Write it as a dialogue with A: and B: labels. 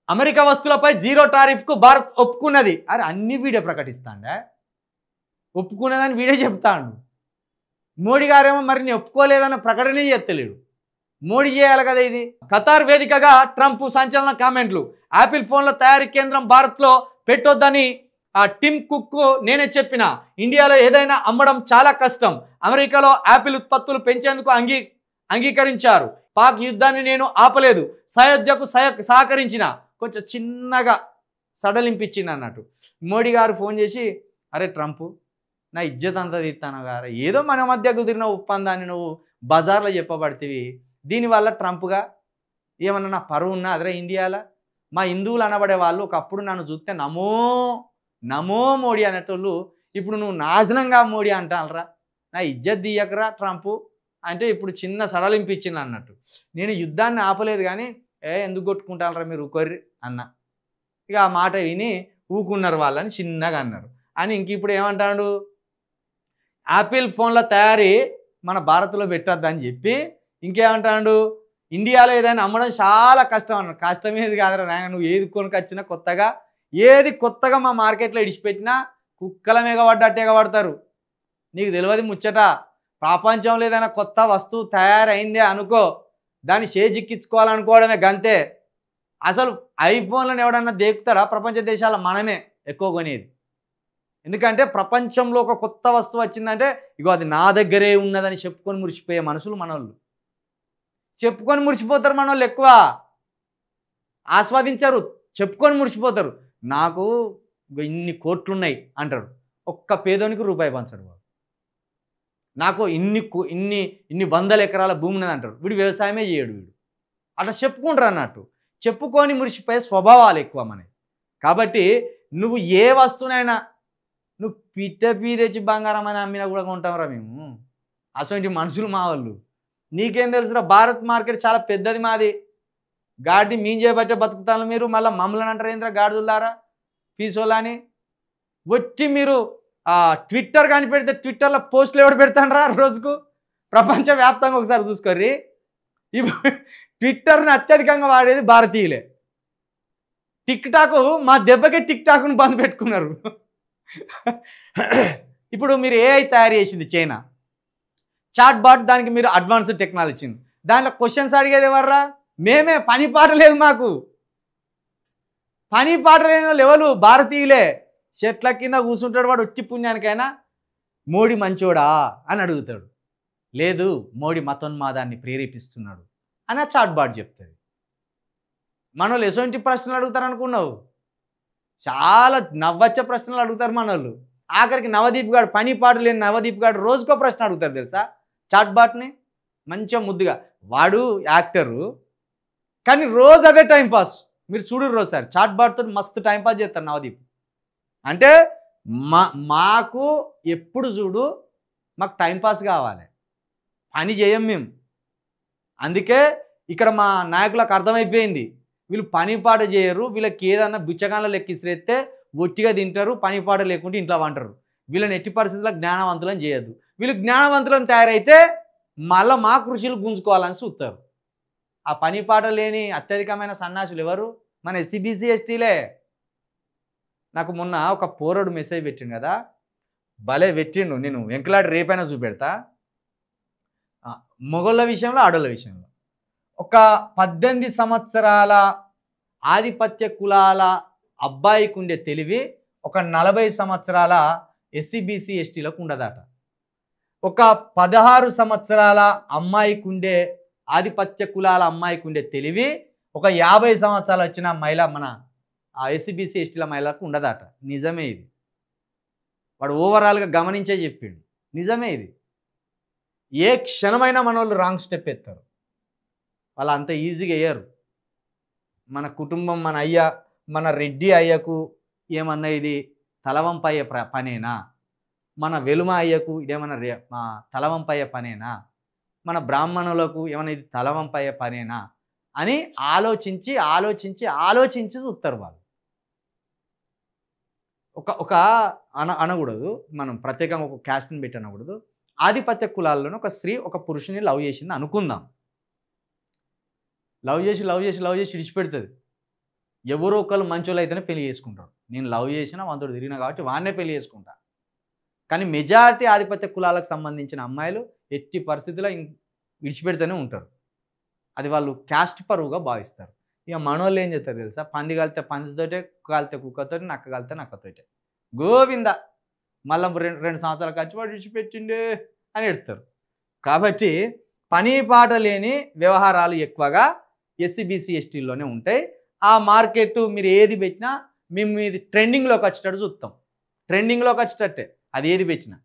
A: America వస్తువులపై zero టారిఫ్కు Bharat ఒప్పుకున్నది. అరే అన్ని వీడియో ప్రకటిస్తాండా, ఒప్పుకున్నదని వీడియో చెప్తాడు. మోడీ గారేమో మరి నేను ఒప్పుకోలేదన్న ప్రకటనే చేస్తలేడు. మోడీ చేయాలి కదా ఇది. ఖతార్ వేదికగా ట్రంప్ సంచలన కామెంట్లు. యాపిల్ ఫోన్ల తయారీ కేంద్రం భారత్లో పెట్టొద్దని టిమ్ కుక్ నేనే చెప్పిన. ఇండియాలో ఏదైనా అమ్మడం చాలా కష్టం. అమెరికాలో యాపిల్ ఉత్పత్తులు పెంచేందుకు అంగీకరించారు. పాక్ యుద్ధాన్ని నేను ఆపలేదు, సయోధ్యకు సహకరించిన. కొంచెం చిన్నగా సడలింపించింది అన్నట్టు. మోడీ గారు ఫోన్ చేసి, అరే ట్రంప్ నా ఇజ్జత్ అంతా తీస్తాను గారు, ఏదో మన మధ్య కుదిరిన ఒప్పందాన్ని నువ్వు బజార్లో చెప్పబడితివి, దీనివల్ల ట్రంప్గా ఏమన్నా నా పరువు ఉన్నా అదే ఇండియాలో మా హిందువులు అనబడే వాళ్ళు ఒకప్పుడు నన్ను చూస్తే నమో నమో మోడీ అనేటోళ్ళు ఇప్పుడు నువ్వు నాశనంగా మోడీ అంటానరా, నా ఇజ్జత్ తీయకరా ట్రంప్ అంటే ఇప్పుడు చిన్న సడలింపించింది అన్నట్టు. నేను యుద్ధాన్ని ఆపలేదు కానీ ఎందుకు కొట్టుకుంటారా మీరు ఊకొర్రి అన్న. ఇక ఆ మాట విని ఊకున్నారు వాళ్ళని చిన్నగా అన్నారు అని. ఇంక ఇప్పుడు ఏమంటాడు, యాపిల్ ఫోన్ల తయారీ మన భారత్లో పెట్టొద్దని చెప్పి ఇంకేమంటాడు, ఇండియాలో ఏదైనా అమ్మడం చాలా కష్టం అన్నాడు. కష్టం ఏది కాదురా నాయన, నువ్వు ఏది కొనుకొచ్చినా కొత్తగా ఏది కొత్తగా మా మార్కెట్లో ఇడిచిపెట్టినా కుక్కల మీద పడ్డట్టు ఎగబడతారు. నీకు తెలియదు ముచ్చట. ప్రపంచంలో ఏదైనా కొత్త వస్తువు తయారైందే అనుకో, దాన్ని చేజిక్కించుకోవాలనుకోవడమే గంతే. అసలు ఐఫోన్లను ఎవడన్నా దేకుతాడా? ప్రపంచ దేశాల మనమే ఎక్కువ కొనేది. ఎందుకంటే ప్రపంచంలో ఒక కొత్త వస్తువు వచ్చిందంటే ఇగో అది నా దగ్గరే ఉన్నదని చెప్పుకొని మురిసిపోయే మనుషులు మనోళ్ళు. చెప్పుకొని మురిసిపోతారు మనోళ్ళు, ఎక్కువ ఆస్వాదించారు, చెప్పుకొని మురిసిపోతారు. నాకు ఇన్ని కోట్లున్నాయి అంటాడు, ఒక్క పేదోనికి రూపాయి పంచడు వాడు. నాకు ఇన్ని వందల ఎకరాల భూమి ఉన్నది అంటాడు, వీడు వ్యవసాయమే చేయడు వీడు. అట్లా చెప్పుకుంటారు అన్నట్టు. చెప్పుకొని మురిసిపోయే స్వభావాలు ఎక్కువ మనకి. కాబట్టి నువ్వు ఏ వస్తువునైనా నువ్వు పిట్టపీ తెచ్చి బంగారం అని అమ్మినా కూడా కొంటాంరా మేము. అటువంటి మనుషులు మా వాళ్ళు. నీకేం తెలుసురా, భారత్ మార్కెట్ చాలా పెద్దది మాది. గాడిది మీన్ చేయబట్టే బతుకుతాను మీరు, మళ్ళీ మమ్మల్ని అంటారు ఏంద్రా గాడిదులారా పీసోలా అని. వచ్చి మీరు ట్విట్టర్ కానీ పెడితే ట్విట్టర్లో పోస్టులు ఎవడు పెడతానరా రోజుకు? ప్రపంచవ్యాప్తంగా ఒకసారి చూసుకోర్రి. ఇప్పుడు ట్విట్టర్ని అత్యధికంగా వాడేది భారతీయులే. టిక్ టాక్ మా దెబ్బకే టిక్ టాక్ను బంద్ పెట్టుకున్నారు. ఇప్పుడు మీరు ఏఐ తయారు చేసింది చైనా, చాట్ బాట్, దానికి మీరు అడ్వాన్స్డ్ టెక్నాలజీ ఇచ్చింది. దాంట్లో క్వశ్చన్స్ అడిగేది ఎవర్రా? మేమే. పని పాట లేదు మాకు. పని పాట లేని లెవెలు భారతీయులే. చెట్ల కింద కూర్చుంటాడు వాడు, వచ్చి పుణ్యానికైనా మోడీ మంచోడా అని అడుగుతాడు. లేదు, మోడీ మతోన్మాదాన్ని ప్రేరేపిస్తున్నాడు అని ఆ చాట్ బాట్ చెప్తుంది. మనోళ్ళు ఎటువంటి ప్రశ్నలు అడుగుతారు అనుకున్నావు? చాలా నవ్వచ్చే ప్రశ్నలు అడుగుతారు మనోళ్ళు. ఆఖరికి నవదీప్ గారు, పని పాట లేని నవదీప్ గారు రోజుకో ప్రశ్న అడుగుతారు తెలుసా చాట్ బాట్ని. మంచిగా ముద్దుగా, వాడు యాక్టరు కానీ రోజు అదే టైంపాస్. మీరు చూడరు రోజు సార్ చాట్ బాట్తో మస్తు టైంపాస్ చేస్తారు నవదీప్. అంటే మాకు ఎప్పుడు చూడు మాకు టైంపాస్ కావాలి, పని చేయం మేము. అందుకే ఇక్కడ మా నాయకులకు అర్థమైపోయింది, వీళ్ళు పని పాట చేయరు, వీళ్ళకి ఏదన్నా బిచ్చగాళ్ళ లెక్కిస్తే ఒట్టిగా తింటారు, పని పాట లేకుంటే ఇంట్లో వంటారు. వీళ్ళని ఎట్టి పరిస్థితుల్లో జ్ఞానవంతులను చేయొద్దు. వీళ్ళు జ్ఞానవంతులను తయారైతే మళ్ళీ మా కృషిలు గుంజుకోవాలని చూస్తారు. ఆ పని పాట లేని అత్యధికమైన సన్నాసులు ఎవరు? మన ఎస్సీబీసీ ఎస్టీలే. నాకు మొన్న ఒక పోరడు మెసేజ్ పెట్టిండు కదా, భలే పెట్టిండు. నేను వెంకలాడి రేపైనా చూపెడతా. మొగోళ్ళ విషయంలో ఆడోళ్ళ విషయంలో ఒక 18 సంవత్సరాల ఆధిపత్య కులాల అబ్బాయికి ఉండే తెలివి ఒక 40 సంవత్సరాల ఎస్సీబీసీ ఎస్టీలకు ఉండదట. ఒక 16 సంవత్సరాల అమ్మాయికి ఉండే ఆధిపత్య కులాల అమ్మాయికి ఉండే తెలివి ఒక 50 సంవత్సరాలు వచ్చిన మహిళ మన ఎస్సీబీసీ ఎస్టీల మహిళలకు ఉండదట. నిజమే ఇది. వాడు ఓవరాల్గా గమనించే చెప్పిండు. నిజమే ఇది. ఏ క్షణమైనా మన వాళ్ళు రాంగ్ స్టెప్ ఎత్తారు. వాళ్ళు అంత ఈజీగా వేయరు. మన కుటుంబం, మన అయ్య, మన రెడ్డి అయ్యకు ఏమన్నా ఇది తలవంపయ్యే పనేనా? మన వెలుమ అయ్యకు ఇదేమన్నా మా తలవంపయ్యే పనేనా? మన బ్రాహ్మణులకు ఏమన్నా ఇది తలవంపయ్యే పనేనా అని ఆలోచించి ఆలోచించి ఆలోచించి చూస్తారు వాళ్ళు. ఒక అనకూడదు, మనం ప్రత్యేకంగా ఒక క్యాస్ట్ని పెట్టి అనకూడదు. ఆధిపత్య కులాల్లోనే ఒక స్త్రీ ఒక పురుషుని లవ్ చేసింది అనుకుందాం. లవ్ చేసి విడిచిపెడుతుంది. ఎవరో ఒకళ్ళు మంచోళ్ళు అయితేనే పెళ్లి చేసుకుంటారు. నేను లవ్ చేసినా వానితోటి తిరిగినా కాబట్టి వాన్నే పెళ్లి చేసుకుంటా. కానీ మెజారిటీ ఆధిపత్య కులాలకు సంబంధించిన అమ్మాయిలు ఎట్టి పరిస్థితుల్లో విడిచిపెడితేనే ఉంటారు. అది వాళ్ళు క్యాస్ట్ పరువుగా భావిస్తారు. ఇక మనోళ్ళు ఏం చేస్తారు తెలుసా? పంది కాలితే పందితోటే, కుక్క కాలితే కుక్కతోటి, నక్క కాలితే నక్కతోటే. గోవింద మళ్ళీ రెండు సంవత్సరాల ఖర్చు వాడు విడిచిపెట్టిండే అని ఎడతారు. కాబట్టి పని పాట లేని వ్యవహారాలు ఎక్కువగా ఎస్సీ బీసీ ఎస్టీల్లోనే ఉంటాయి. ఆ మార్కెట్ మీరు ఏది పెట్టినా మేము ఇది ట్రెండింగ్లోకి వచ్చేటట్టు చూస్తాం. ట్రెండింగ్లోకి వచ్చేటట్టే అది ఏది పెట్టినా.